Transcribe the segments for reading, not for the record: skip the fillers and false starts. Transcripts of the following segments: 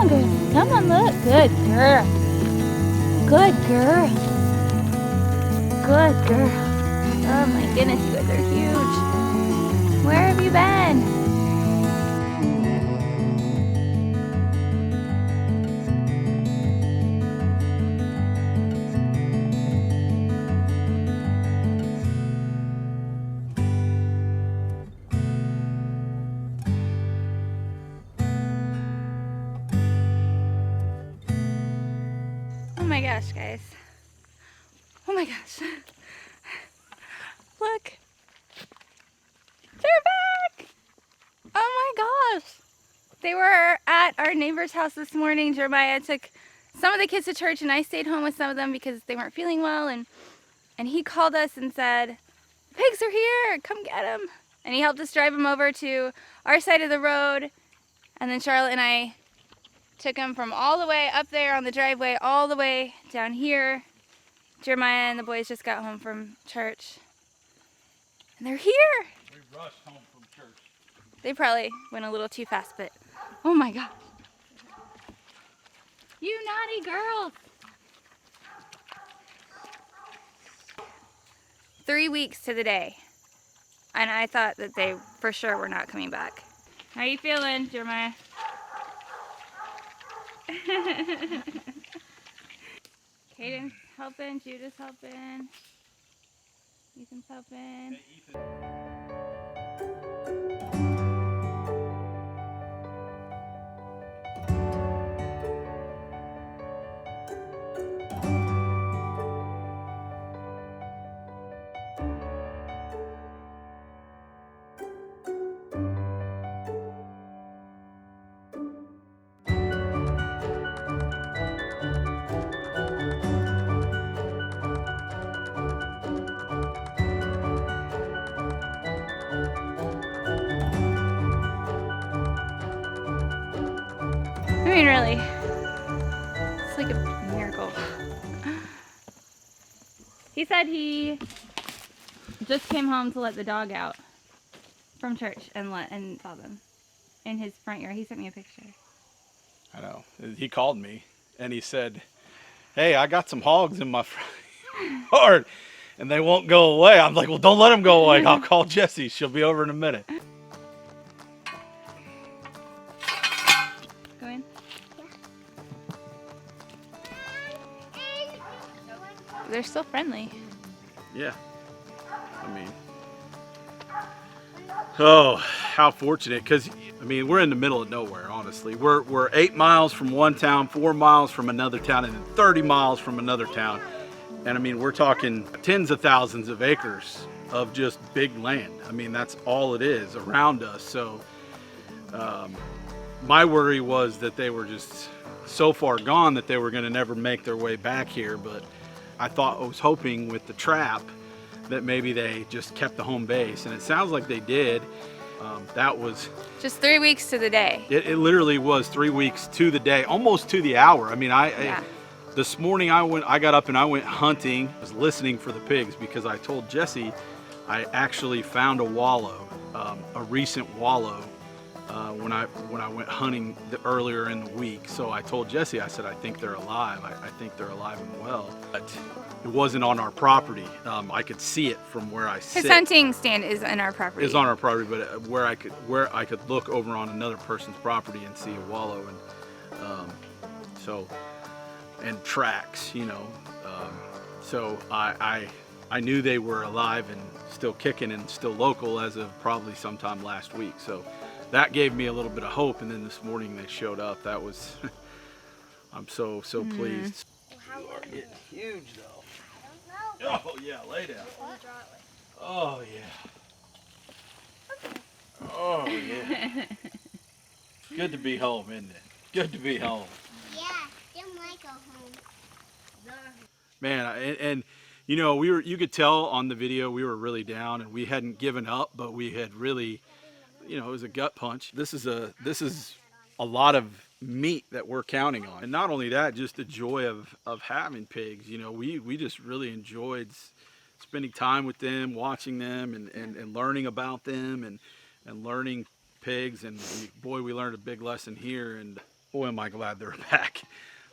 on, girl. Come on, look. Good girl. Good girl. Good girl. Oh my goodness, you guys are huge. Where have you been? Oh my gosh, guys. Oh my gosh. Look. They're back. Oh my gosh. They were at our neighbor's house this morning. Jeremiah took some of the kids to church and I stayed home with some of them because they weren't feeling well. And he called us and said, "The pigs are here, come get them." And he helped us drive them over to our side of the road. And then Charlotte and I took them from all the way up there on the driveway all the way down here. Jeremiah and the boys just got home from church. And they're here. We rushed home from church. They probably went a little too fast, but oh my gosh. You naughty girls. 3 weeks to the day. And I thought that they for sure were not coming back. How you feeling, Jeremiah? Caden's helping, Judith's helping, Ethan's helping. Hey, Ethan. I mean, really, it's like a miracle. He said he just came home to let the dog out from church and saw them in his front yard. He sent me a picture. I know. He called me and he said, "Hey, I got some hogs in my front yard and they won't go away." I'm like, "Well, don't let them go away. I'll call Jessie. She'll be over in a minute." Go in. They're still friendly. Yeah. I mean, oh, how fortunate. Because, I mean, we're in the middle of nowhere, honestly. We're 8 miles from one town, 4 miles from another town, and then 30 miles from another town. And I mean, we're talking tens of thousands of acres of just big land. I mean, that's all it is around us. So my worry was that they were just so far gone that they were going to never make their way back here. But I was hoping with the trap that maybe they just kept the home base, and it sounds like they did. That was Just 3 weeks to the day. it literally was 3 weeks to the day, almost to the hour. I mean, this morning I got up and I went hunting. I was listening for the pigs because I told Jessie I actually found a wallow, a recent wallow, when I went hunting earlier in the week. So I told Jessie, I said, "I think they're alive. I think they're alive and well." But it wasn't on our property. I could see it from where I sit. His hunting stand is in our property. It's on our property, but where I could look over on another person's property and see a wallow, and and tracks, you know. So I knew they were alive and still kicking and still local as of probably sometime last week. So that gave me a little bit of hope. And then this morning they showed up. That was, I'm so pleased. You are getting huge though. Oh yeah, lay down. Oh yeah. Oh yeah. Good to be home, isn't it? Good to be home. Yeah, don't like a home. Man, and you know, you could tell on the video we were really down and we hadn't given up, but we had really, you know, it was a gut punch. This is a lot of meat that we're counting on. And not only that, just the joy of having pigs. You know, we just really enjoyed spending time with them, watching them and learning about them and learning pigs. And boy, we learned a big lesson here. And boy, am I glad they're back.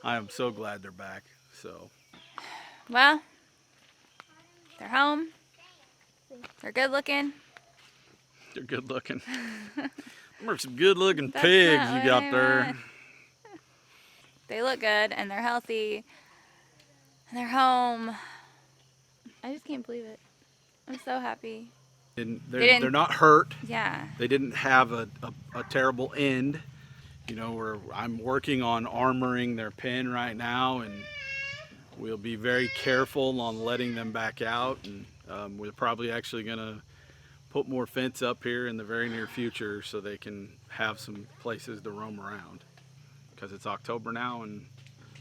I am so glad they're back. So, Well, they're home. They're good looking. they're good looking. Them are some good looking That's pigs not you what got I there. meant. They look good and they're healthy. And they're home. I just can't believe it. I'm so happy. And They didn't- they're not hurt. Yeah. They didn't have a terrible end. You know, I'm working on armoring their pen right now, and we'll be very careful on letting them back out. And we're probably actually going to put more fence up here in the very near future so they can have some places to roam around. Because it's October now, and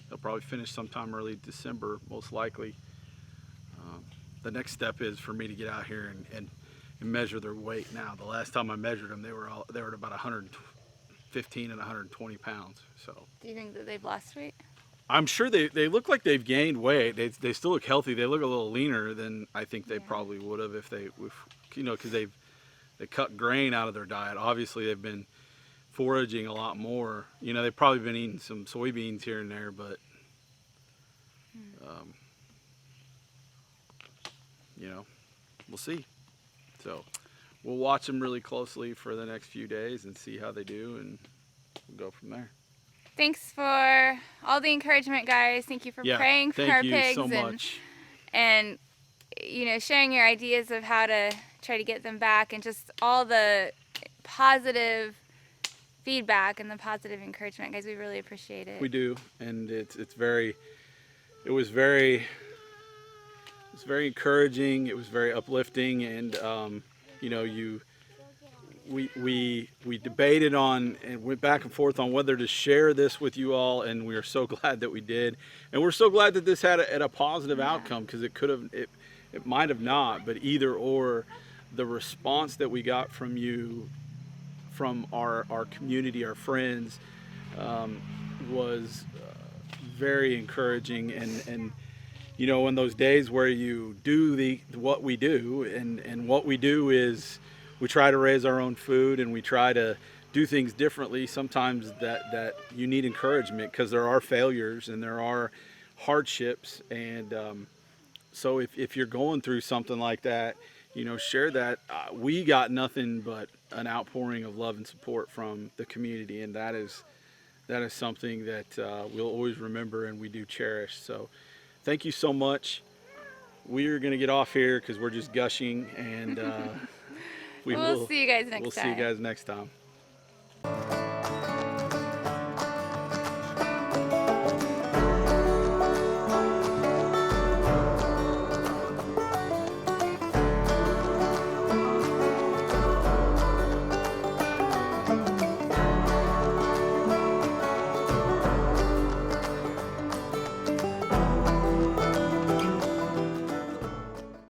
they'll probably finish sometime early December, most likely. The next step is for me to get out here and measure their weight now. The last time I measured them, they were at about 115 and 120 pounds. So Do you think that they've lost weight? I'm sure they look like they've gained weight. They still look healthy. They look a little leaner than I think they probably would have if you know, because they cut grain out of their diet. Obviously, they've been foraging a lot more. You know, they've probably been eating some soybeans here and there, but you know, we'll see. So we'll watch them really closely for the next few days and see how they do, and we'll go from there. Thanks for all the encouragement, guys. Thank you for praying for our pigs. Thank you so much. And you know, sharing your ideas of how to try to get them back, and just all the positive feedback and the positive encouragement, guys. We really appreciate it. We do, and it was very encouraging. It was very uplifting, and you know, we debated on and went back and forth on whether to share this with you all, and we are so glad that we did, and we're so glad that this had a positive outcome, because it might have not, but either or, the response that we got from you, from our community, our friends, was very encouraging, and you know, in those days where you do what we do, and what we do is we try to raise our own food, and we try to do things differently. Sometimes that you need encouragement, because there are failures and there are hardships, and so if you're going through something like that, you know, share that. We got nothing but an outpouring of love and support from the community, and that is something that we'll always remember and we do cherish. So thank you so much. We're going to get off here because we're just gushing, and we'll see you guys next time. We'll see you guys next time.